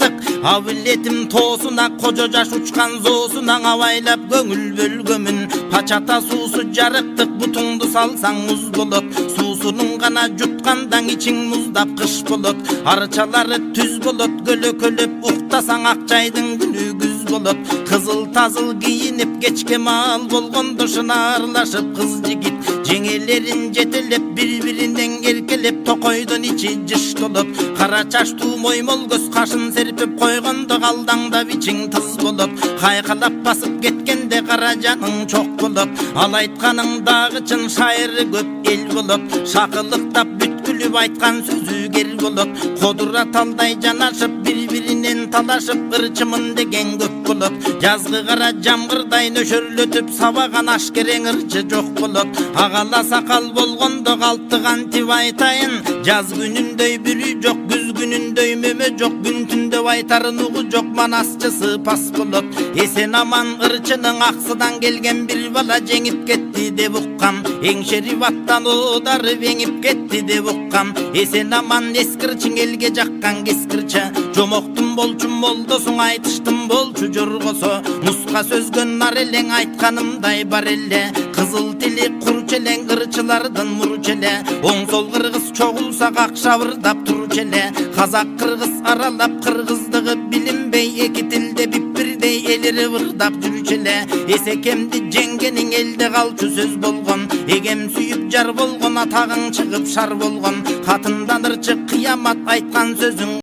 жарыктык Авилетим тоосуна кожо жаш учкан зоосуна авайлап көңүл бөлгөмүн Пачата суусу жарыктык бутуңду салсаң муз болот Суусунун гана жуткандан ичиң муздап кыш болот Арчалары түз болот көлөкөлөп уктасаң акчайдын күнү күз болот Кызыл тазыл кийинип кечке маал болгондо шынарлашып кыз жигит Жеңелерин жетелеп бири-биринен эркелеп токойдун ичи жыш толот Кара чачтуу моймол көз кашын серпип койгондо калдаңдап ичиң тыз болот Кайкалап басып кеткенде кара жаның чок болот Ал айтканың дагы чын шайыры көп эл болот Шакылыктап бүткүлүп айткан сөзү кер болот Кодура талдай жанашып бири-биринен талашып ырчымын деген көп болот Жазгы кара жамгырдай нөшөрлөтүп сабаган ашкерең ырчы жок болот Агала сакал болгондо калтыгантип айтайын Жаз күнүндөй бүрү жок күз күнүндөй мөмө жок күн түндө айтарын угу жок манасчысы пас болот Эсен аман ырчынын аксыдан келген бир бала жеңип кетти деп уккам Эңшерип аттан оодарып эңип кетти деп уккам Эсен аман эскирчиң элге жаккан кескирче Жомоктун болчум болдосуң айтыштым болчу жоргосо Муска сөзгөн нар элең айтканымдай бар эле Кызыл тили курчелең ырчылардын мурчеле Оң сол кыргыз чогулса какшабырдап турчеле Казак кыргыз аралап кыргыздыгы билинбей эки тилде бипбирдей элири ырдап жүрчеле Эсекемди жеңгениң элде калчу сөз болгон Эгем сүйүп жар болгон атагың чыгып шар болгон Катындан ырчы кыямат айткан сөзүң